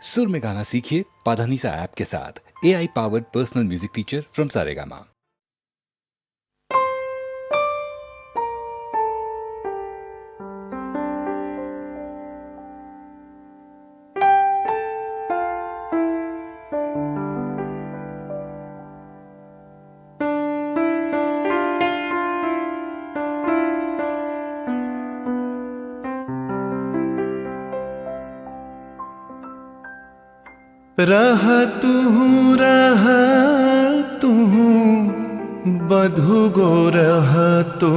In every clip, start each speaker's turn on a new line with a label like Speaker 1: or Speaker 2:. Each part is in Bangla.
Speaker 1: सुर में गाना सीखिए पाधानीसा ऐप के साथ। AI powered personal music teacher from Saregama.
Speaker 2: रह तू बधु गो रह तू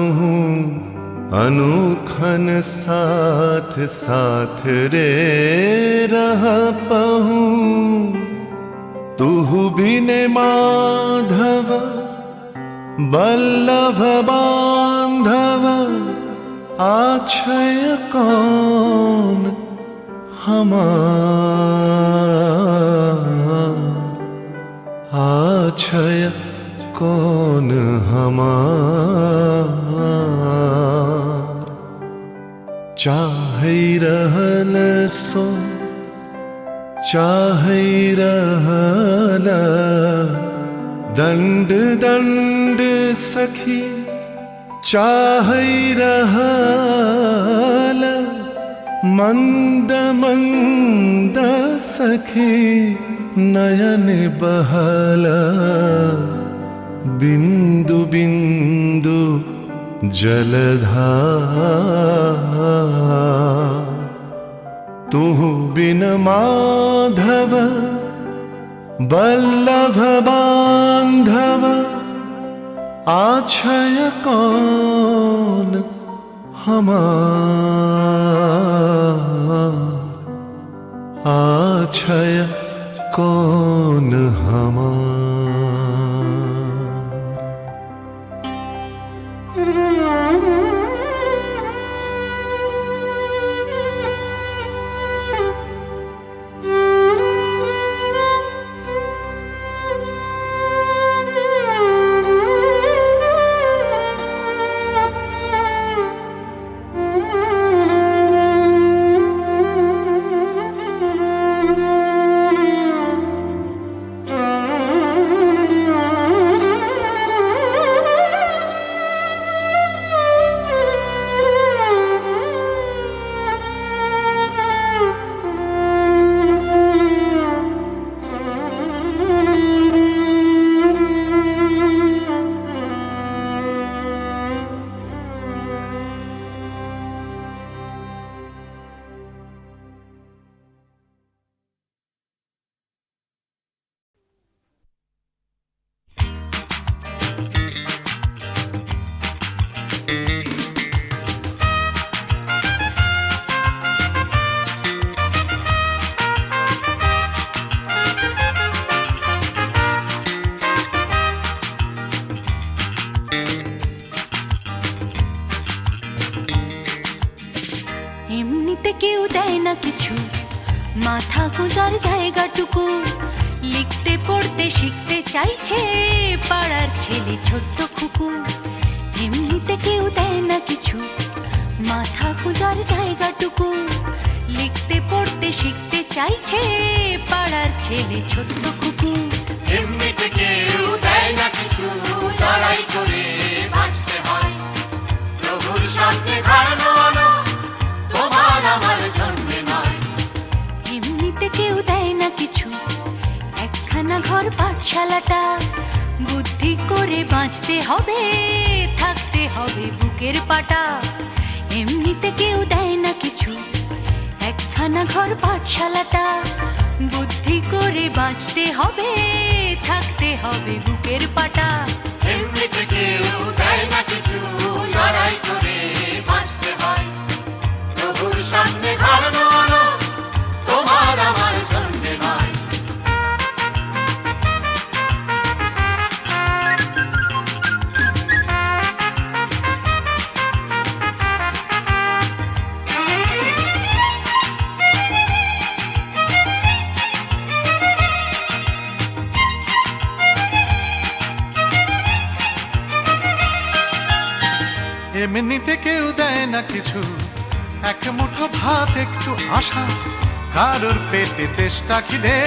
Speaker 2: अनुखन साथ साथ रे रह पहू तू बिने माधव बल्लभ बांधव आछय कौन आछय कौन हमार चाहे रहल सो चाहे रहल दंड दंड सखी चाहे रहल मंद मंद सखी नयन बहल बिंदु बिंदु जलधार तू बिन माधव बल्लभ बांधव आछय कौन हमार आछय कौन हमार।
Speaker 3: এমনিতে কেউ দেয় না কিছু, মাথা গোজার জায়গাটুকু লিখতে পড়তে শিখতে চাইছে পাড়ার ছেলে ছোট্ট খুকু। এমনিতে কেউ দেয় না কিছু, মাথা গোজার জায়গাটুকু লিখতে পড়তে শিখতে চাইছে পাড়ার ছেলে ছোট্ট খুকু।
Speaker 4: এমনিতে কেউ দেয় না কিছু, লড়াই করে বাঁচতে হয়। প্রভুর সামনে হারানো আলো তোমার আমার জন্মে নয়।
Speaker 3: এমনিতে কেউ দেয় না কিছু, একখানা ঘর পাঠশালাটা বুদ্ধি করে বাঁচতে হবে, থাকতে হবে বুকের পাটা। এমনিতে কেউ দেয় না কিছু, একখানা ঘর পাঠশালাটা বুদ্ধি করে বাঁচতে হবে, থাকতে হবে বুকের পাটা।
Speaker 4: এমনিতে কেউ দেয় না কিছু, লড়াই করে বাঁচতে হয়। প্রভুর সামনে হারানো আলো তোমার আমার জন্মে নয়।
Speaker 2: এমনিতে কেউ দেয় না কিছু, এক মুঠো ভাত একটু আশা, কারুর পেটে তেষ্টা খিদে,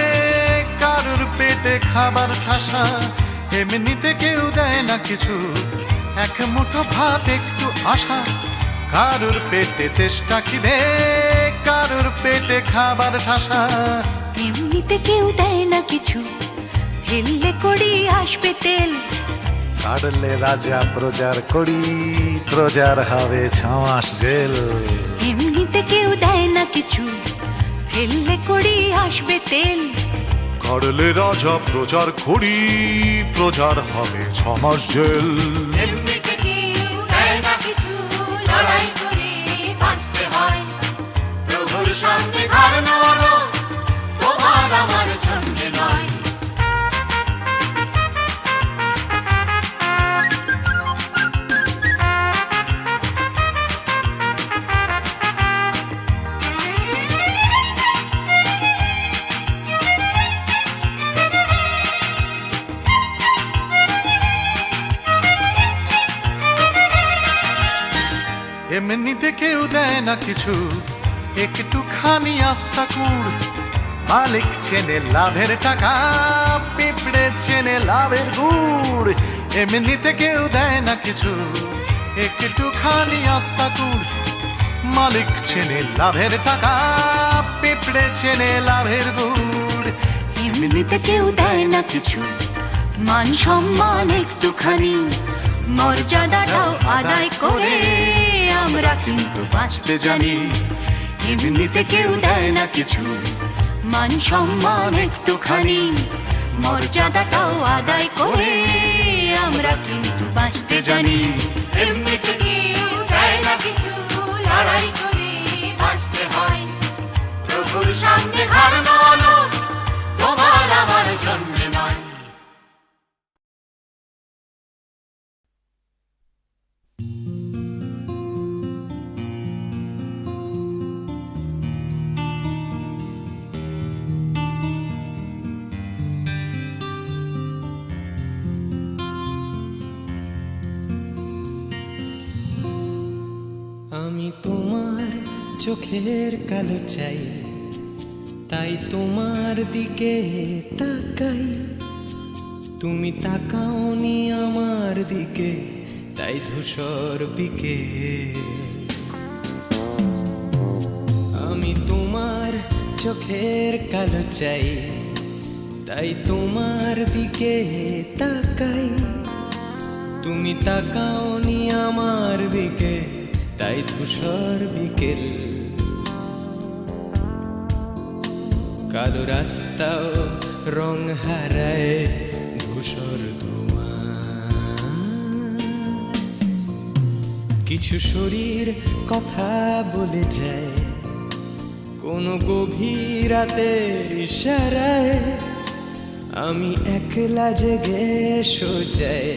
Speaker 2: কারুর পেটে খাবার ঠাসা, এমনিতে কেউ দেয় না কিছু, এক মুঠো ভাত একটু আশা। কারুর পেটে তেষ্টা খিদে, কারুর পেটে খাবার ঠাসা,
Speaker 3: এমনিতে কেউ দেয় না কিছু, ফেললে করি আসবে তেল।
Speaker 2: কাটলে রাজা প্রজার করি, প্রজার হবে 6 মাস জেল।
Speaker 3: এমনিতে কেউ দেয় না কিছু, ফেললে করি আসবে তেল।
Speaker 2: কাটলে রাজা প্রজার করি, প্রজার হবে 6 মাস জেল।
Speaker 4: এমনিতে কেউ দেয় না কিছু, লড়াই করে বাঁচতে হয়। প্রভুর সামনে ঘাড় নোয়ানো তোমার আমার জন্য নয়।
Speaker 2: এমনিতে কেউ দেয় না কিছু, একটুখানি আস্থা কুড়। মালিক চেনে লাভের টাকা, পিঁপড়ে চেনে লাভের গুড়। এমনিতে কেউ দেয় না কিছু, একটুখানি আস্থা কুড়। মালিক চেনে লাভের টাকা, পিঁপড়ে চেনে লাভের গুড়।
Speaker 3: এমনিতে কেউ দেয় না কিছু, মান সম্মান একটুখানি, মর্যাদাটাও আদায় করে আমরা কিন্তু বাঁচতে জানি। এমনিতে কেউ দেয় না কিছু, মান সম্মান একটুখানি, মর্যাদাটাও আদায় করে আমরা কিন্তু বাঁচতে জানি।
Speaker 4: এমনিতে কেউ দেয় না কিছু, লড়াই করে বাঁচতে হয়। প্রভুর সামনে ঘাড় নোয়ানো তোমার আমার জন্য নয়।
Speaker 5: আমি তোমার চোখের কালো চাই, তাই তোমার দিকে তাকাই। তুমি তাকাওনি আমার দিকে, তাই ধূসর বিকে। আমি তোমার চোখের কালো চাই, তাই তোমার দিকে তাকাই। তুমি তাকাওনি আমার দিকে, তাই ধূসর বিকেল। কালো রাস্তাও রং হারায় ধূসর ধোঁয়া। কিছু শরীর কথা বলে যায় কোনো গভীর রাতের ইশারায়। আমি একলা জেগে সোজায়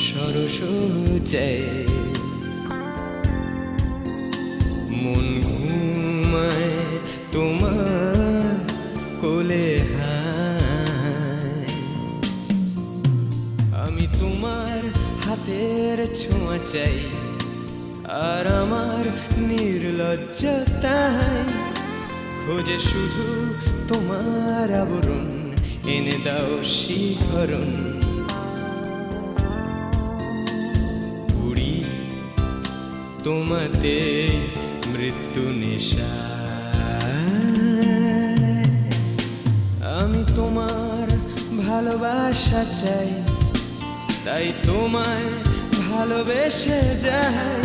Speaker 5: সরস যায়। মন ঘুমায় তোমার কোলে হায়। আমি তোমার হাতের ছোঁয়া চাই, আর আমার নির্লজ্জতায় খোঁজে শুধু তোমার আবরণ। এনে দাও শিহরণ, তোমাতে মৃত্যু নেশা। আমি তোমার ভালোবাসা চাই, তাই তোমায় ভালোবেসে যাই।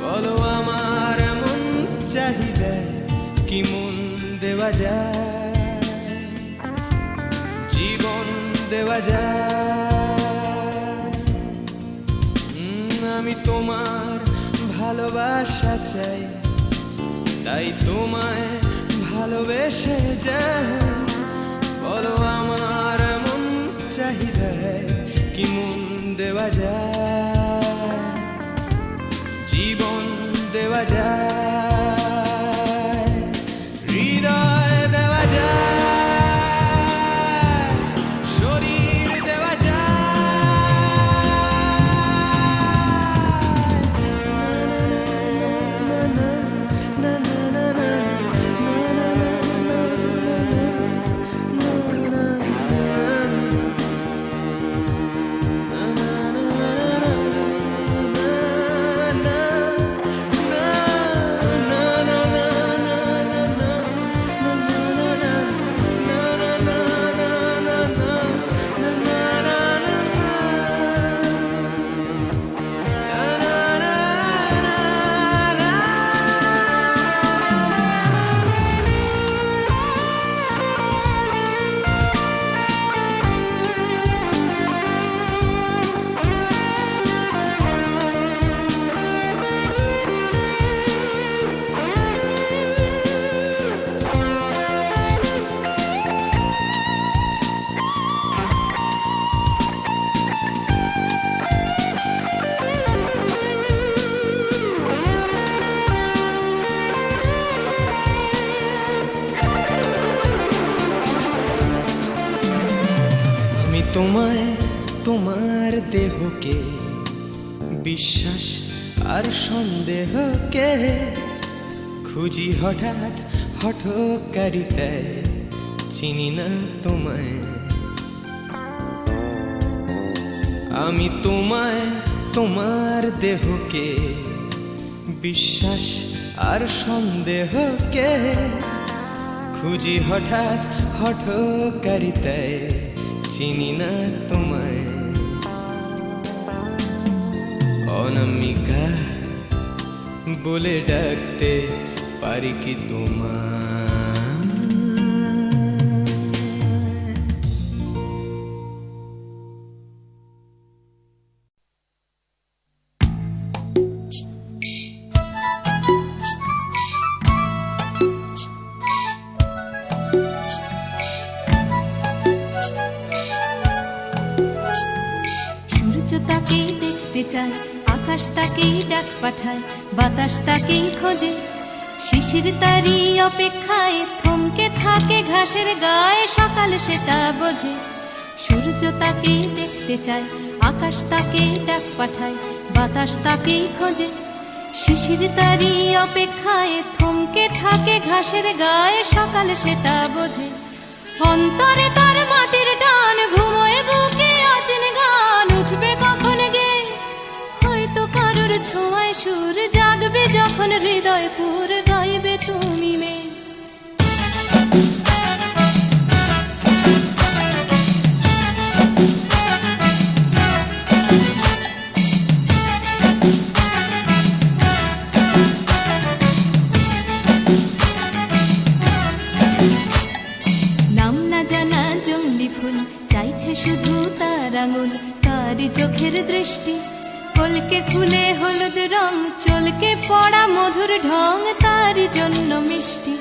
Speaker 5: বলো আমার এমন চাহিদা কি মন দেওয়া যায়, জীবন দেওয়া যায়। আমি তোমার ভালোবাসা চাই, তাই তোমায় ভালোবেসে যাই। বলো আমার এমন চাহিদা কি মন দেওয়া যায়, জীবন দেওয়া যায়, হৃদয় দেওয়া যায়, শরীর দেওয়া যায়। তোমায় তোমার দেহকে বিশ্বাস আর সন্দেহকে খুঁজি হঠাৎ হঠকারিতায় চিনি না তোমায় আমি তোমায় তোমার দেহকে বিশ্বাস আর সন্দেহকে খুঁজি হঠাৎ হঠকারিতায় চিনি না তোমায় অনামিকা বলে ডাকতে পারি কি তোমায়
Speaker 3: সূর্য তাকেই দেখতে চায়, আকাশ তাকেই ডাক পাঠায়, বাতাস তাকেই খোঁজে, শিশির তারই অপেক্ষায় থমকে থাকে ঘাসের গায়ে, সকাল সেটা বোঝে। সূর্য তাকেই দেখতে চায়, আকাশ তাকেই ডাক পাঠায়, বাতাস তাকেই খোঁজে, শিশির তারই অপেক্ষায় থমকে থাকে ঘাসের গায়ে, সকাল সেটা বোঝে। অন্তরে তার মাটির টান, ঘুমোয় বুকে অচেন গান, উঠবে কখন গে হয়তো কারোর ছোঁয়ায় সুর, জাগবে যখন হৃদয় পুর, গাইবে তুমি মেয়ে। নাম না জানা জংলি ফুল চাইছে শুধু তার আঙুল, তারই চোখের দৃষ্টি কলকে ফুলে হলুদ রং, চলকে পড়া মধুর ঢং, তারই জন্য মিষ্টি।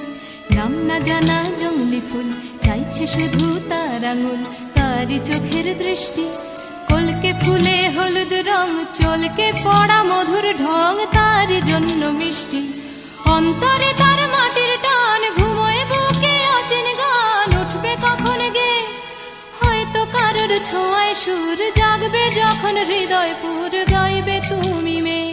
Speaker 3: নাম না জানা জংলি ফুল চাইছে শুধু তার আঙুল, তারই চোখের দৃষ্টি কলকে ফুলে হলুদ রং, চলকে পড়া মধুর ঢং, তারই জন্য মিষ্টি। অন্তরে তার মাটির টান, ঘুমোয় বুকে অচেন গান, উঠবে কখন গে হয়তো কারোর ছোঁয়ায় সুর, জাগবে যখন হৃদয় পুর, গাইবে তুমি মেয়ে।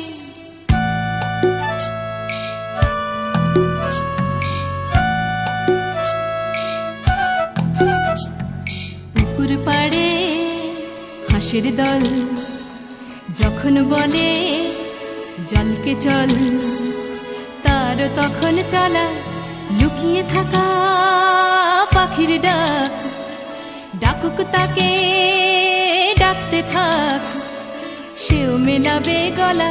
Speaker 3: পুকুর পাড়ে হাঁসের দল যখন বলে জলকে চল, তার তখন চলা লুকিয়ে থাকা পাখির ডাক, ডাকুক তাকে ডাকতে থাক, সেও মেলাবে গলা।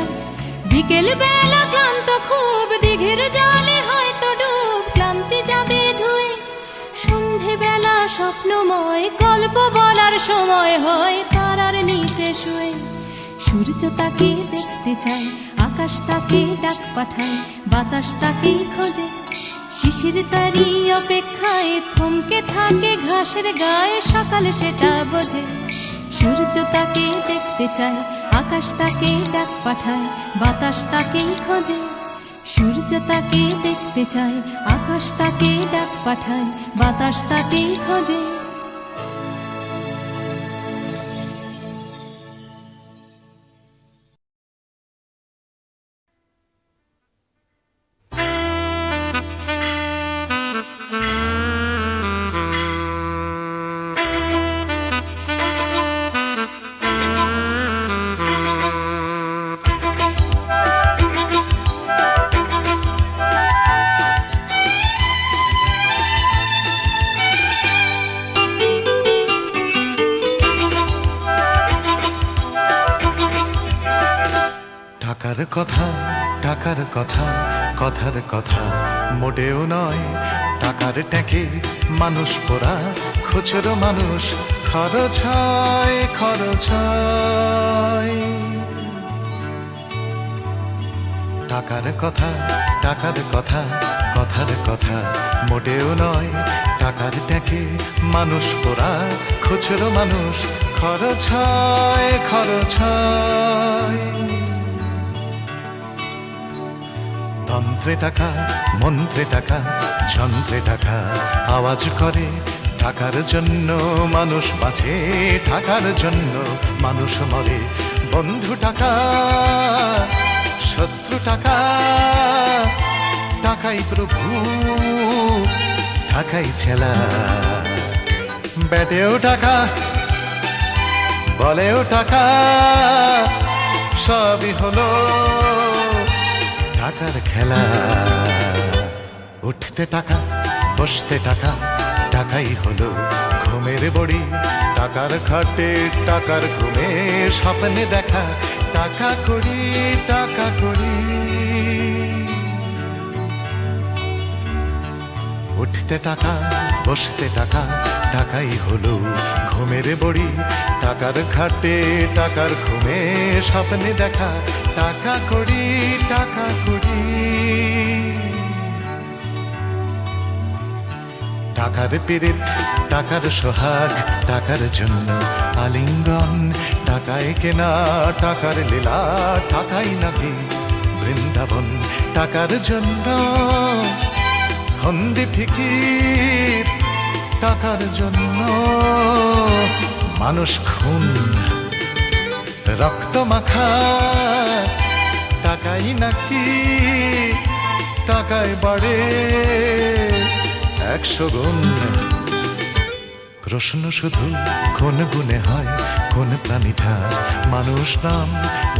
Speaker 3: বিকেল বেলা ক্লান্ত খুব, দিঘির জলে হয়তো ডুব, ক্লান্তি যাবে ধুয়ে, সন্ধে বেলা স্বপ্নময়, গল্প বলার সময় হয় তারার নিচে শুয়ে। সূর্য তাকে দেখতে চায়, আকাশ তাকে ডাক পাঠায়, বাতাস তাকেই খোঁজে, শিশির তারই অপেক্ষায় থমকে থাকে ঘাসের গায়ে, সকাল সেটা বোঝে। সূর্য তাকে দেখতে চায়, আকাশ তাকে ডাক পাঠায়, বাতাস তাকেই খোঁজে, সূর্য তাকে দেখতে চায়, আকাশ তাকে ডাক পাঠায়, বাতাস তাকেই খোঁজে।
Speaker 2: টাকার কথা, টাকার কথা, কথার কথা মোটেও নয়, টাকার ট্যাঁকে মানুষ পোড়া, খুচরো মানুষ খরচ হয়, খরচ হয়। টাকার কথা, টাকার কথা, কথার কথা মোটেও নয়, টাকার ট্যাঁকে মানুষ পোড়া, খুচরো মানুষ খরচ হয়, খরচ হয়। তন্ত্রে টাকা, মন্ত্রে টাকা, যন্ত্রে টাকা আওয়াজ করে, টাকার জন্য মানুষ বাঁচে, টাকার জন্য মানুষ মরে। বন্ধু টাকা, শত্রু টাকা, টাকাই প্রভু, টাকাই ছেলা। ব্যাটেও টাকা, বলেও টাকা, সবই হলো টাকার খেলা। উঠতে টাকা, বসতে টাকা, টাকাই হলো ঘুমের বড়ি। টাকার খাটে, টাকার ঘুমে, স্বপ্নে দেখা টাকা করি, টাকা করি। উঠতে টাকা, বসতে টাকা, টাকাই হলো ঘুমের বড়ি। টাকার খাটে, টাকার ঘুমে, স্বপ্নে দেখা টাকা করি, টাকা করি। টাকার পীড়িত, টাকার সোহাগ, টাকার জন্য আলিঙ্গন। টাকায় কেনা, টাকার লীলা, টাকাই নাকি বৃন্দাবন। টাকার জন্য হন্দি ফিকির, টাকার জন্য মানুষ খুন, রক্ত মাখা। টাকাই নাকি, টাকায় বাড়ে 100 গুণ। প্রশ্ন শুধু কোন গুণে হয়, কোন প্রাণীটা মানুষ নাম?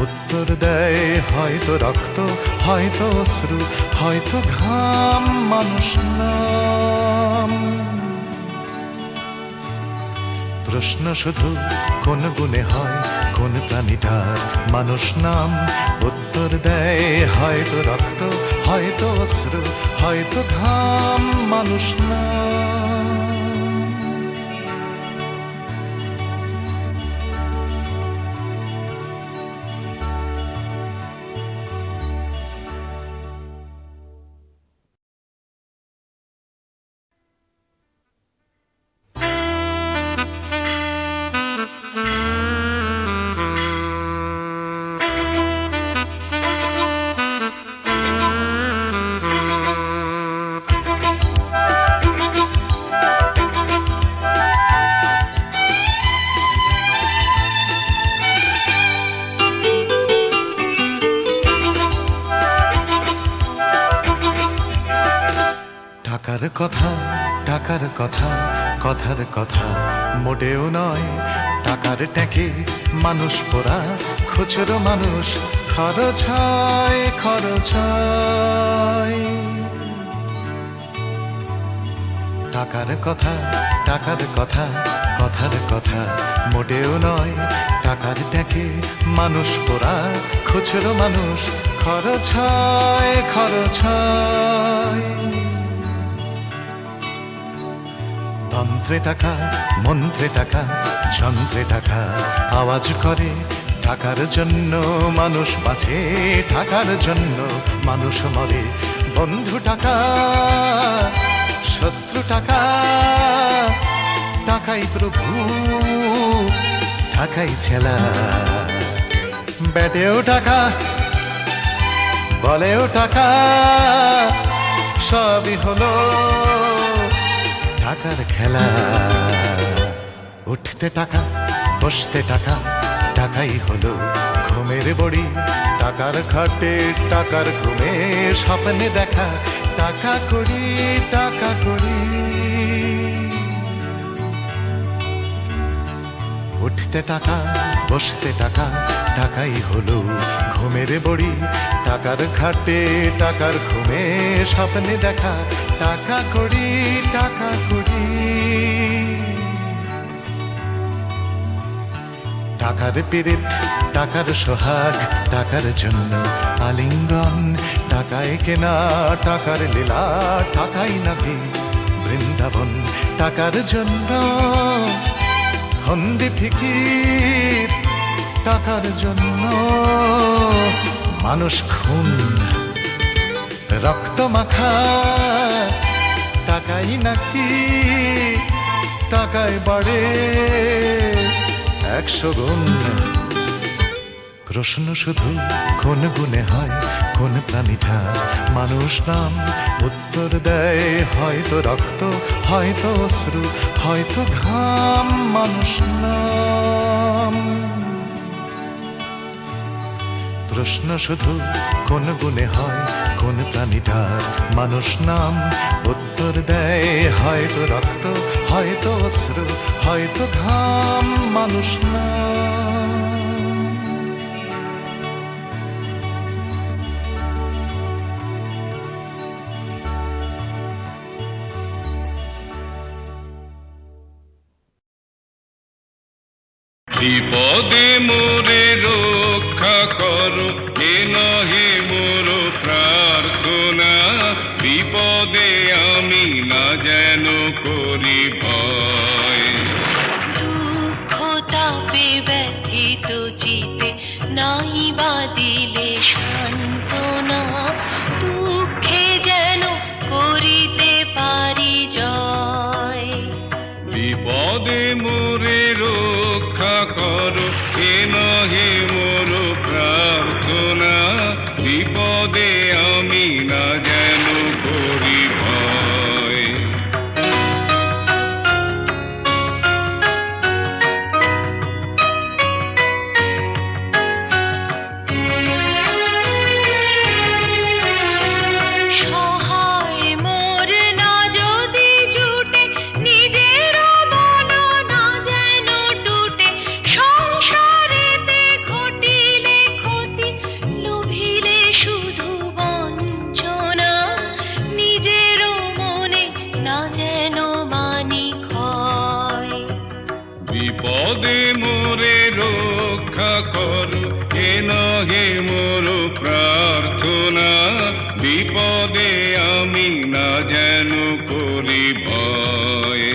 Speaker 2: উত্তর দেয় হয়তো রক্ত, হয়তো অশ্রু, হয়তো ঘাম। মানুষ নাম। প্রশ্ন শুধু কোন গুণে হয়, কোন প্রাণীটার মানুষ নাম? উত্তর দেয় হয়তো রক্ত, হয়তো অশ্রু, হয়তো ঘাম। মানুষ নাম। টাকার কথা, টাকার কথা, কথার কথা মোটেও নয়। টাকার ট্যাঁকে মানুষ পোড়া, খুচরো মানুষ খরচ হয়, খরচ হয়। টাকার কথা, টাকার কথা, কথার কথা মোটেও নয়। টাকার ট্যাঁকে মানুষ পোড়া, খুচরো মানুষ খরচ হয়, খরচ হয়। তন্ত্রে টাকা, মন্ত্রে টাকা, যন্ত্রে টাকা আওয়াজ করে। টাকার জন্য মানুষ বাঁচে, টাকার জন্য মানুষ মরে। বন্ধু টাকা, শত্রু টাকা, টাকাই প্রভু, টাকাই ছেলা। ব্যাটেও টাকা, বলেও টাকা, সবই হলো টাকার খেলা। উঠতে টাকা, বসতে টাকা, টাকাই হলো ঘুমের বড়ি। টাকার খাটে, টাকার ঘুমে, স্বপ্নে দেখা টাকা করি, টাকা করি। উঠতে টাকা, বসতে টাকা, টাকাই হলো ঘুমের বড়ি। টাকার খাটে, টাকার ঘুমে, স্বপ্নে দেখা টাকা করি, টাকা করি। টাকার পীড়িত, টাকার সোহাগ, টাকার জন্য আলিঙ্গন। টাকায় কেনা, টাকার লীলা, টাকাই নাকি বৃন্দাবন। টাকার জন্য হন্দি ফিকির, টাকার জন্য মানুষ খুন, রক্ত মাখা। টাকাই নাকি, টাকায় বাড়ে 100 গুণ। প্রশ্ন শুধু কোন গুণে হয়, কোন প্রাণীটা মানুষ নাম? উত্তর দেয় হয়তো রক্ত, হয়তো অশ্রু, হয়তো ঘাম। মানুষ নাম। প্রশ্ন শুধু কোন গুণে হয়, কোন প্রাণীটা মানুষ নাম? উত্তর দেয় হয়তো রক্ত, হয়তো অশ্রু, হয়তো ঘাম। মানুষ নাম।
Speaker 6: বিপদে মোরে রক্ষা করো, এ নহে মোর প্রার্থনা। বিপদে আমি না যেন করি ভয়।
Speaker 7: দুঃখ তাপে ব্যথিত চিতে নাই বা দিলে সান্ত্বনা। দুঃখে যেন করিতে পারি জয়।
Speaker 6: বিপদে মোরে রক্ষা করো, এ নহে মোর প্রার্থনা। বিপদে আমি না যেন করি ভয়।
Speaker 7: সহায় মোর না যদি জুটে, নিজের বল না যেন টুটে। সংসারেতে ঘটিলে ক্ষতি, লোভিলে শুধু বঞ্চনা। নিজের মনে না যেন মানি ক্ষয়।
Speaker 6: বিপদে মোরে রক্ষা করো, এ নহে মোর প্রার্থনা। বিপদে আমি না যেন করি ভয়।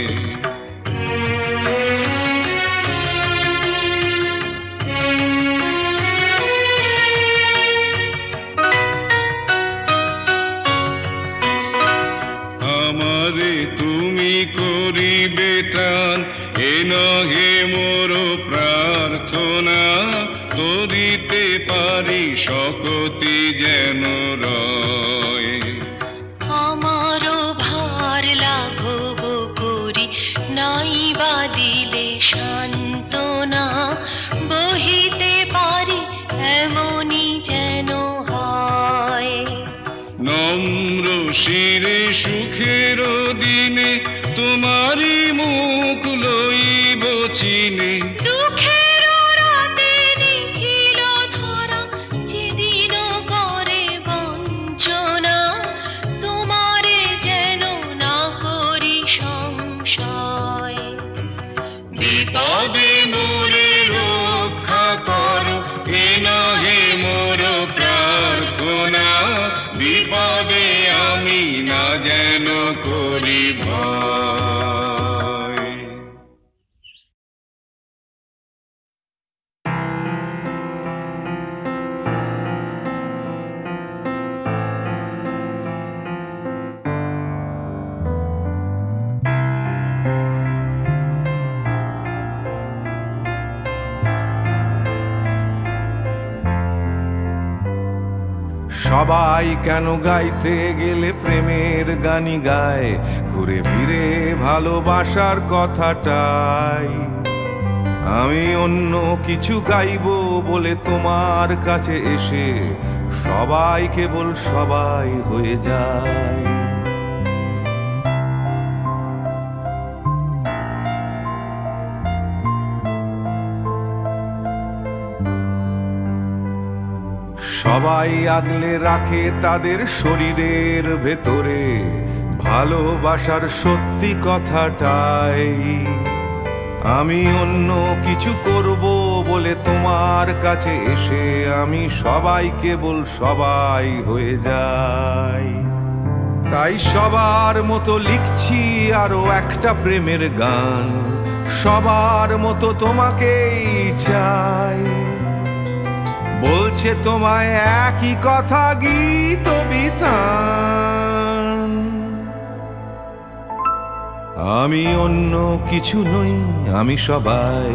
Speaker 6: আমারে তুমি করিবে ত্রাণ, এ নহে মোর প্রার্থনা। করিতে পারি শকতি যেন রয়।
Speaker 7: আমারও ভার লাঘব করি, নাই বা দিলে সান্ত্বনা। বহিতে পারি এমনই যেন হয়।
Speaker 6: নম্র শিরে সুখের দিনে তোমারি মুখ লইব চিনে।
Speaker 7: দুঃখের রাতে নিখিল ধরা, যেদিন করে বঞ্চনা। তোমারে যেন না করি সংশয়।
Speaker 6: বিপদে মোরে রক্ষা করো, এ নহে মোর প্রার্থনা। বিপদে আমি না যেন করি ভয়।
Speaker 8: সবাই কেন গাইতে গেলে প্রেমের গানি গায়, ঘুরে ফিরে ভালোবাসার কথাটাই। আমি অন্য কিছু গাইবো বলে তোমার কাছে এসে সবাই কেবল সবাই হয়ে যায়। সবাই আগলে রাখে তাদের শরীরের ভেতরে ভালোবাসার সত্যি কথাটাই। আমি অন্য কিছু করব বলে তোমার কাছে এসে আমি সবাই কেবল সবাই হয়ে যাই। তাই সবার মতো লিখছি আরো একটা প্রেমের গান, সবার মতো তোমাকেই চাই। বলছে তোমায় একই কথা গীত বিতান। আমি অন্য কিছু নই, আমি সবাই।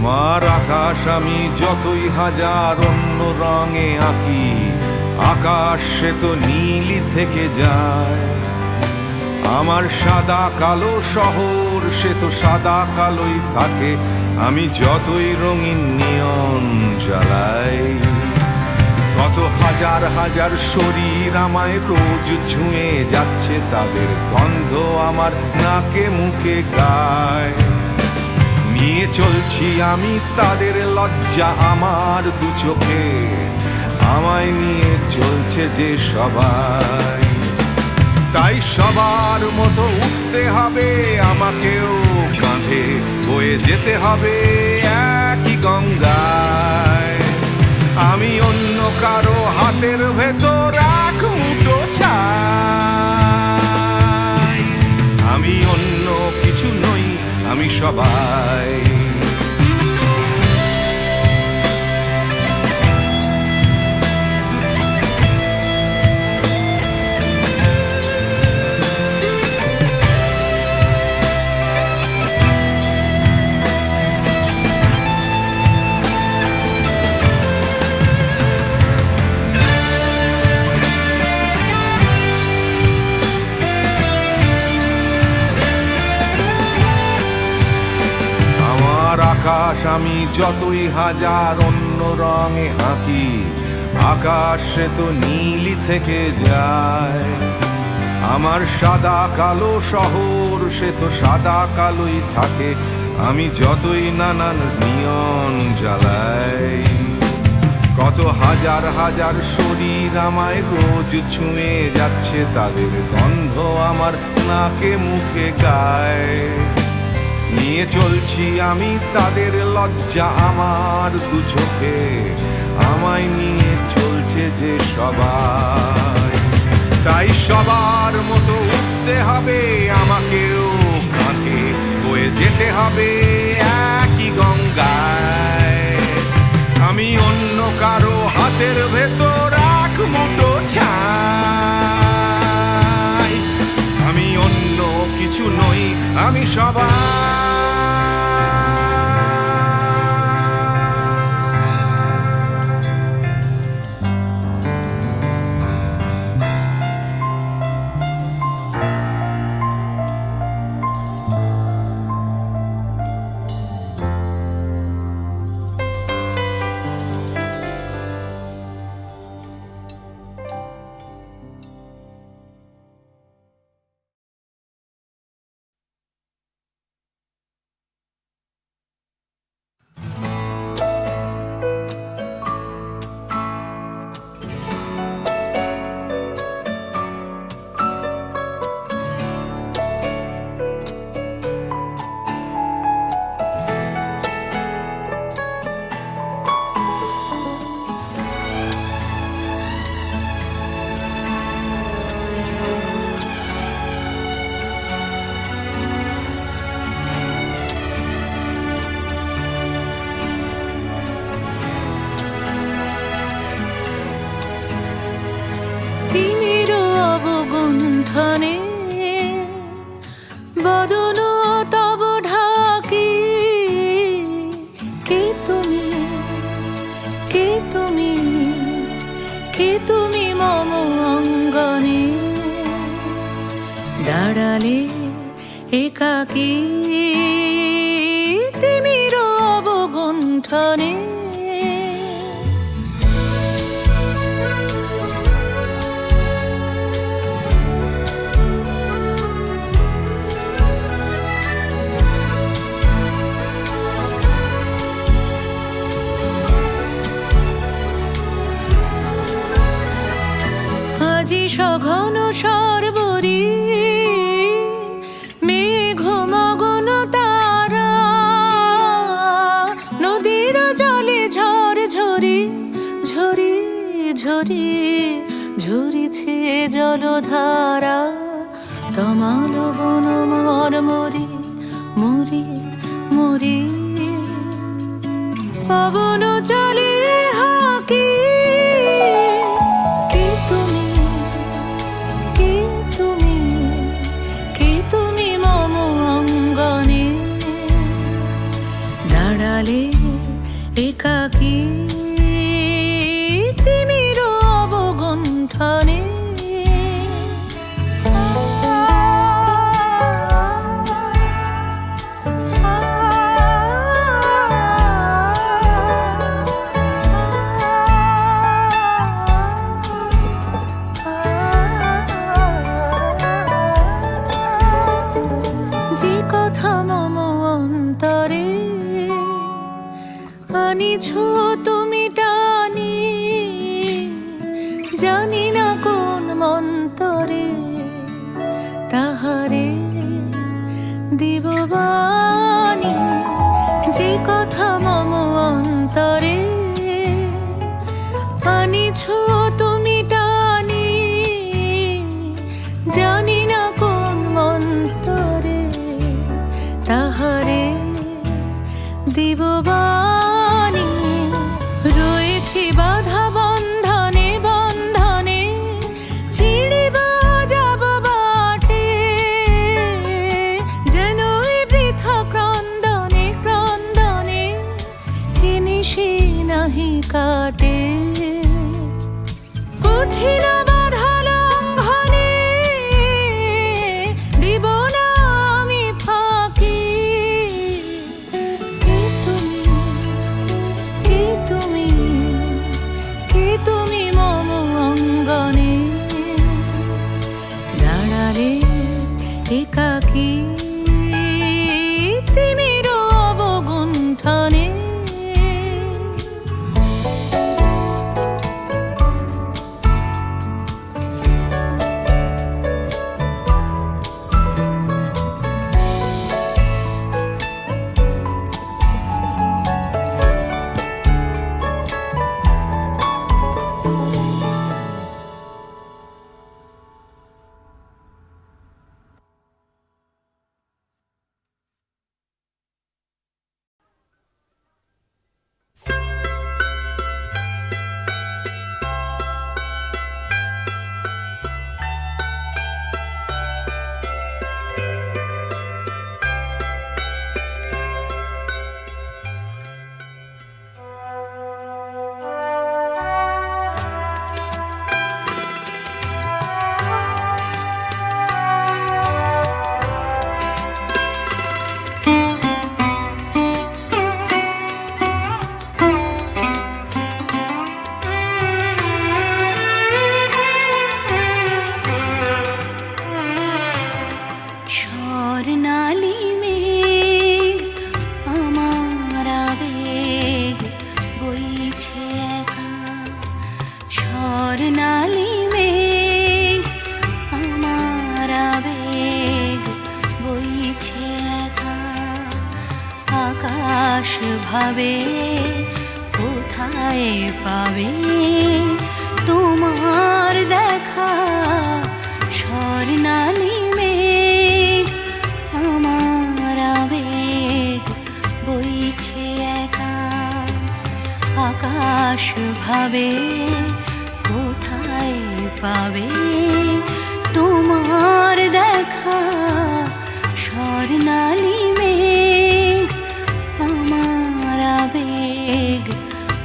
Speaker 8: আমার আকাশ আমি যতই হাজার অন্য রঙে আঁকি, আকাশ সে তো নীলই থেকে যায়। আমার সাদা কালো শহর সে তো সাদা কালোই থাকে, আমি যতই রঙিন নিয়ন জ্বালাই। কত হাজার হাজার শরীর আমায় রোজ ছুঁয়ে যাচ্ছে, তাদের গন্ধ আমার নাকে মুখে গায়। নিয়ে চলছি আমি তাদের লজ্জা আমার দু চোখে, আমায় নিয়ে চলছে যে সবাই। তাই সবার মতো উঠতে হবে আমাকেও, কাঁধে বয়ে যেতে হবে একই গঙ্গায়। আমি অন্য কারো হাতের ভেতর এক মুঠো ছাই, আমি অন্য কিছু নই, আমি সবাই। আকাশ আমি যতই হাজার অন্য রঙে আঁকি, আকাশ সে তো নীলই থেকে যায়। আমার সাদা কালো শহর সে তো সাদা কালোই থাকে, আমি যতই নানান নিয়ন জ্বালাই। কত হাজার হাজার শরীর আমায় রোজ ছুঁয়ে যাচ্ছে, তাদের গন্ধ আমার নাকে মুখে গায়। নিয়ে চলছি আমি তাদের লজ্জা আমার দু চোখে, আমায় নিয়ে চলছে যে সবাই। তাই সবার মতো উঠতে হবে আমাকেও, কাঁধে বয়ে যেতে হবে একই গঙ্গায়। আমি অন্য কারো হাতের ভেতর এক মুঠো ছাই, আমি অন্য কিছু নই, আমি সবাই।
Speaker 7: অবগুণ্ঠনে বদন তব ঢাকি, কে তুমি, কে তুমি, কে তুমি মম অঙ্গনে দাঁড়ালে একাকী তিমির অবগুণ্ঠনে। আজি সঘন সর্বরী মেঘ মগন তারা, নদীর জলে ঝড় ঝরি ঝরি ঝরি ঝরিছে জলধারা। তমাল বন মর মরি মরি মরি, পবন চলে হাকি, কে তুমি, কে তুমি, কে তুমি মম অঙ্গনে দাঁড়ালে একাকী তিমির অবগুণ্ঠনে যে কথা মম অন্তরে আনিছ তুমি টানি, জানি না কোন মন্তরে তাহারে দিব বাণী। যে কথা মম অন্তরে আনিছ তুমি টানি, জানি না কোন মন্তরে তাহারে দিব বাণী। রয়েছি বাধা বন্ধনে বন্ধনে, ছিঁড়িব যাব বাটে, যেন এই বৃথা ক্রন্দনে ক্রন্দনে নিশি নাহি কাটে। কঠিন বাধা লঙ্ঘনে দিব না আমি ফাঁকি। কে তুমি, কে তুমি মম অঙ্গনে দাঁড়ালে একাকী তিমির অবগুণ্ঠনে। স্বর্ণালী মেঘ আমার আবেগ বইছে একা, স্বর্ণালী মেঘ আমার আবেগ বইছে একা। আকাশ ভাবে কোথায় পাবে তোমার দেখা, স্বর্ণালী মেঘ আমার আবেগ বইছে একা। আকাশ ভাবে কোথায় পাবে তোমার দেখা, স্বর্ণালী মেঘ আমার আবেগ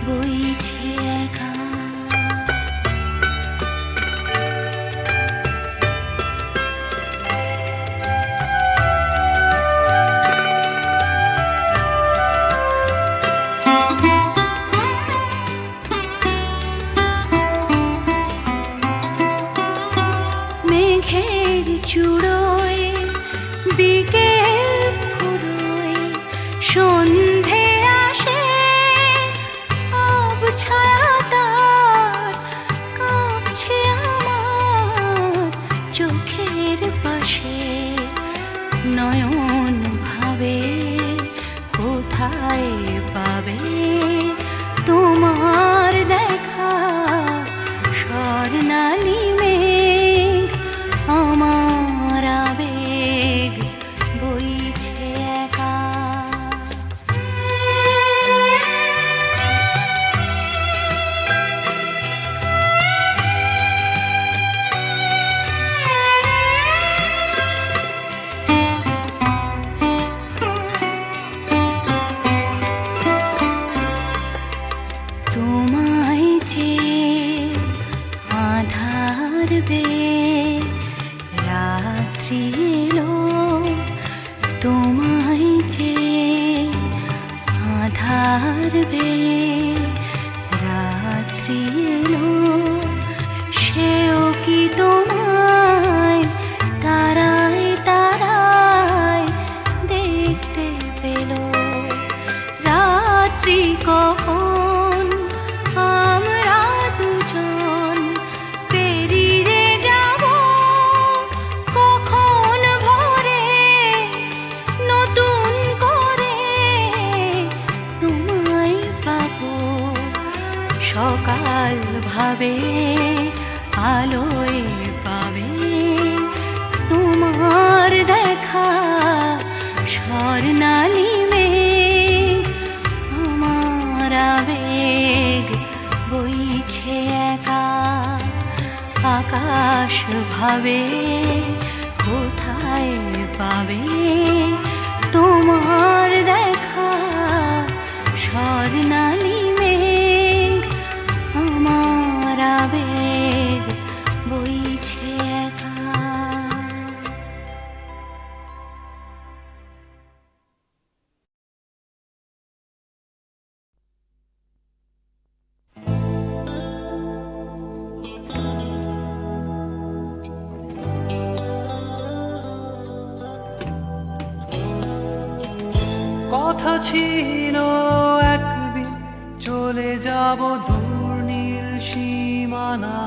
Speaker 7: বইছে একা। মেঘের চূড়োয় বিকেল তোমায় চেয়ে আধার বে রাত্রি এলো, তোমায় চেয়ে আধার বে রাত্রি এলো, সেও কি তোমায় তারায় তারায় দেখতে পেল? রাত্রি কখন আমরা দুজন পেরিয়ে যাব, কখন ভোরে নতুন করে তোমায় পাবো। সকাল ভাবে আলোয় পাবে তোমার দেখা, স্বর্ণালী মেঘ আমার আবেগ বইছে একা। আকাশ ভাবে কোথায় পাবে তোমার দেখা, স্বর্ণালী মেঘ আমার আবেগ বইছে একা।
Speaker 9: কথা ছিল একদিন চলে যাব দূর নীল সীমানা,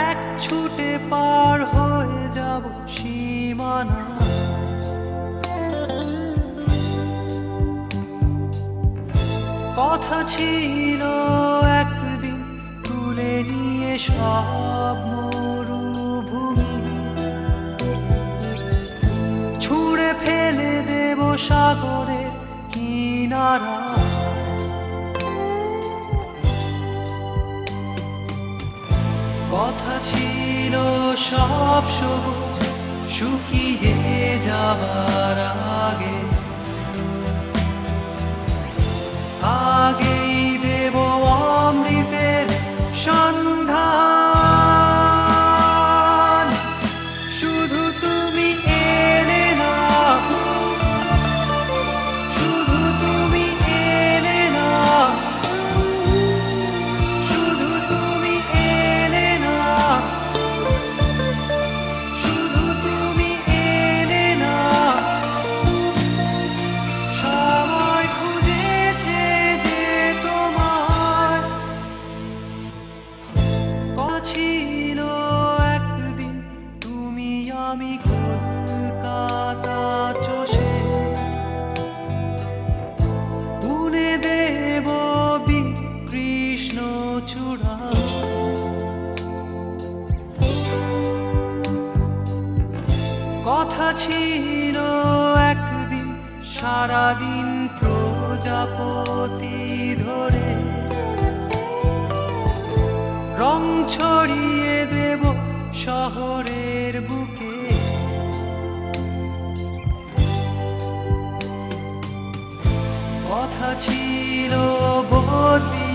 Speaker 9: এক ছুটে পার হয়ে যাব সীমানা। কথা ছিল একদিন তুলে নিয়ে সব মরুভূমি, ছুঁড়ে ফেলে দেব সাগরে কিনারা। কথা ছিল সব সবুজ শুকিয়ে যাবার আগে, আগেই দেব অমৃতের সন্ধান। শুধু তুমি এলে না, শুধু তুমি এলে না, শুধু তুমি এলে না, শুধু তুমি এলে না। সবাই খুঁজেছে যে তোমার কথা ছিল একদিন তুমি আমি কলকাতা চষে বুনে দেব কৃষ্ণ চূড়া। কথা ছিল একদিন সারাদিন প্রজাপতি ধরে রং ছড়িয়ে দেব শহরের বুকে। কথা ছিল বদলি